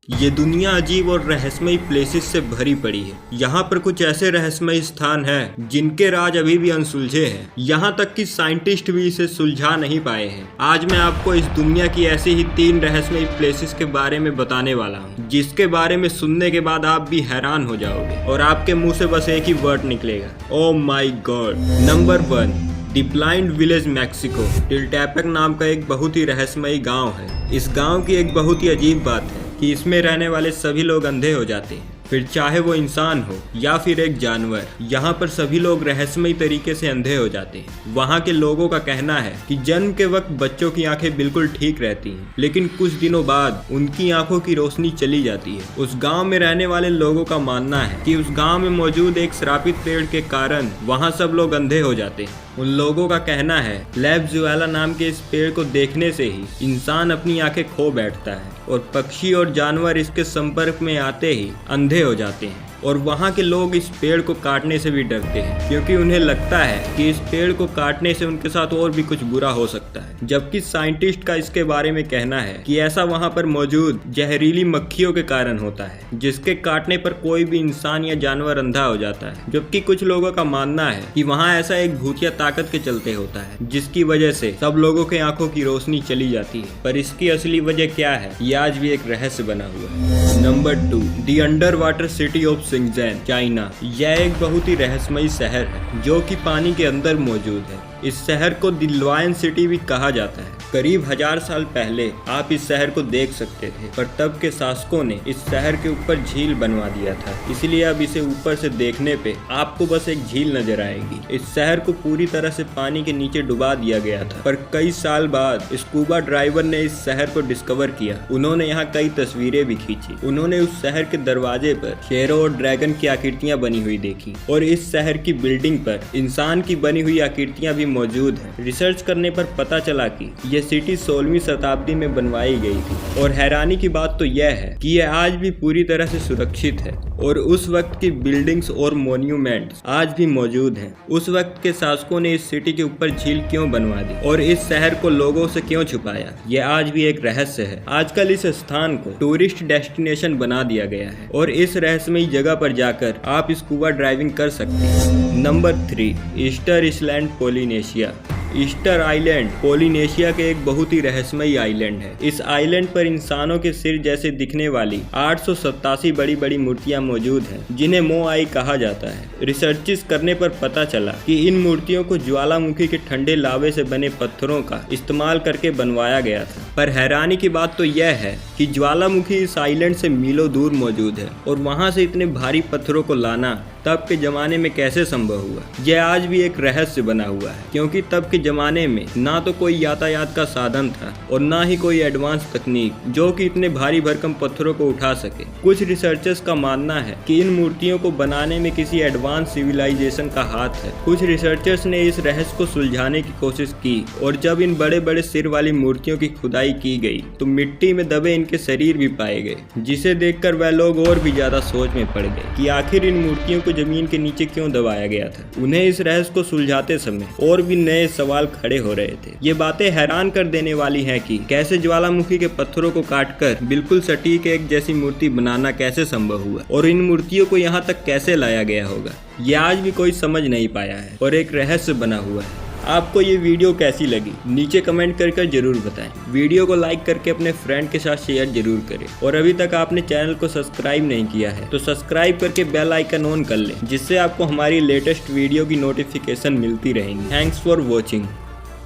ये दुनिया अजीब और रहस्यमयी प्लेसेस से भरी पड़ी है। यहाँ पर कुछ ऐसे रहस्यमयी स्थान हैं जिनके राज अभी भी अनसुलझे हैं। यहाँ तक कि साइंटिस्ट भी इसे सुलझा नहीं पाए हैं। आज मैं आपको इस दुनिया की ऐसी ही 3 रहस्यमयी प्लेसेस के बारे में बताने वाला हूँ, जिसके बारे में सुनने के बाद आप भी हैरान हो जाओगे और आपके मुँह से बस एक ही वर्ड निकलेगा, oh my god. Number 1, the blind village Mexico. Tiltepec नाम का एक बहुत ही रहस्यमयी गांव है। इस गांव की एक बहुत ही अजीब बात है कि इसमें रहने वाले सभी लोग अंधे हो जाते हैं, फिर चाहे वो इंसान हो या फिर एक जानवर। यहाँ पर सभी लोग रहस्यमयी तरीके से अंधे हो जाते हैं। वहाँ के लोगों का कहना है कि जन्म के वक्त बच्चों की आंखें बिल्कुल ठीक रहती हैं, लेकिन कुछ दिनों बाद उनकी आंखों की रोशनी चली जाती है। उस गांव में रहने वाले लोगों का मानना है कि उस गांव में मौजूद एक श्रापित पेड़ के कारण वहाँ सब लोग अंधे हो जाते हैं। उन लोगों का कहना है लैब्जुएला नाम के इस पेड़ को देखने से ही इंसान अपनी आंखें खो बैठता है और पक्षी और जानवर इसके संपर्क में आते ही अंधे हो जाते हैं। और वहाँ के लोग इस पेड़ को काटने से भी डरते हैं, क्योंकि उन्हें लगता है कि इस पेड़ को काटने से उनके साथ और भी कुछ बुरा हो सकता है। जबकि साइंटिस्ट का इसके बारे में कहना है कि ऐसा वहाँ पर मौजूद जहरीली मक्खियों के कारण होता है, जिसके काटने पर कोई भी इंसान या जानवर अंधा हो जाता है। जबकि कुछ लोगों का मानना है कि वहाँ ऐसा एक भूतिया ताकत के चलते होता है, जिसकी वजह से सब लोगों के आंखों की रोशनी चली जाती है। पर इसकी असली वजह क्या है, ये आज भी एक रहस्य बना हुआ है। Number 2, the under water city of शिंगजेन, चाइना। यह एक बहुत ही रहस्यमयी शहर है जो कि पानी के अंदर मौजूद है। इस शहर को द लायन सिटी भी कहा जाता है। करीब 1000 साल पहले आप इस शहर को देख सकते थे, पर तब के शासकों ने इस शहर के ऊपर झील बनवा दिया था, इसलिए अब इसे ऊपर से देखने पे आपको बस एक झील नजर आएगी। इस शहर को पूरी तरह से पानी के नीचे डुबा दिया गया था, पर कई साल बाद स्कूबा ड्राइवर ने इस शहर को डिस्कवर किया। उन्होंने यहाँ कई तस्वीरें भी खींची। उन्होंने उस शहर के दरवाजे पर शेरों और ड्रैगन की आकृतियां बनी हुई देखी, और इस शहर की बिल्डिंग पर इंसान की बनी हुई आकृतियां भी मौजूद है। रिसर्च करने पर पता चला कि यह सिटी 16वीं शताब्दी में बनवाई गई थी, और हैरानी की बात तो यह है कि यह आज भी पूरी तरह से सुरक्षित है और उस वक्त की बिल्डिंग्स और मॉन्यूमेंट्स आज भी मौजूद हैं। उस वक्त के शासकों ने इस सिटी के ऊपर झील क्यों बनवा दी और इस शहर को लोगों से क्यों छुपाया, यह आज भी एक रहस्य है। आजकल इस स्थान को टूरिस्ट डेस्टिनेशन बना दिया गया है और इस रहस्यमयी जगह पर जाकर आप स्कूबा ड्राइविंग कर सकते हैं। Number 3, Easter island, Polynesia. Easter island Polynesia के एक बहुत ही रहस्यमयी आइलैंड है। इस आइलैंड पर इंसानों के सिर जैसे दिखने वाली 887 बड़ी बड़ी मूर्तियां मौजूद हैं, जिन्हें मोआई कहा जाता है। रिसर्चेस करने पर पता चला कि इन मूर्तियों को ज्वालामुखी के ठंडे लावे से बने पत्थरों का इस्तेमाल करके बनवाया गया था। पर हैरानी की बात तो यह है कि ज्वालामुखी इस आइलैंड से मीलों दूर मौजूद है, और वहाँ से इतने भारी पत्थरों को लाना तब के जमाने में कैसे संभव हुआ, यह आज भी एक रहस्य बना हुआ है। क्योंकि तब के जमाने में ना तो कोई यातायात का साधन था और ना ही कोई एडवांस तकनीक जो कि इतने भारी भरकम पत्थरों को उठा सके। कुछ रिसर्चर्स का मानना है कि इन मूर्तियों को बनाने में किसी एडवांस सिविलाइजेशन का हाथ है। कुछ रिसर्चर्स ने इस रहस्य को सुलझाने की कोशिश की, और जब इन बड़े बड़े सिर वाली मूर्तियों की खुदाई की गई तो मिट्टी में दबे इनके शरीर भी पाए गए, जिसे देखकर वह लोग और भी ज्यादा सोच में पड़ गए कि आखिर इन मूर्तियों को जमीन के नीचे क्यों दबाया गया था। उन्हें इस रहस्य को सुलझाते समय और भी नए सवाल खड़े हो रहे थे। ये बातें हैरान कर देने वाली हैं कि कैसे ज्वालामुखी के पत्थरों को काटकर बिल्कुल सटीक एक जैसी मूर्ति बनाना कैसे संभव हुआ, और इन मूर्तियों को यहाँ तक कैसे लाया गया होगा, ये आज भी कोई समझ नहीं पाया है और एक रहस्य बना हुआ है। आपको ये वीडियो कैसी लगी नीचे कमेंट कर जरूर बताएं। वीडियो को लाइक करके अपने फ्रेंड के साथ शेयर जरूर करें, और अभी तक आपने चैनल को सब्सक्राइब नहीं किया है तो सब्सक्राइब करके बेल आइकन ऑन कर लें, जिससे आपको हमारी लेटेस्ट वीडियो की नोटिफिकेशन मिलती रहेंगी। Thanks for watching.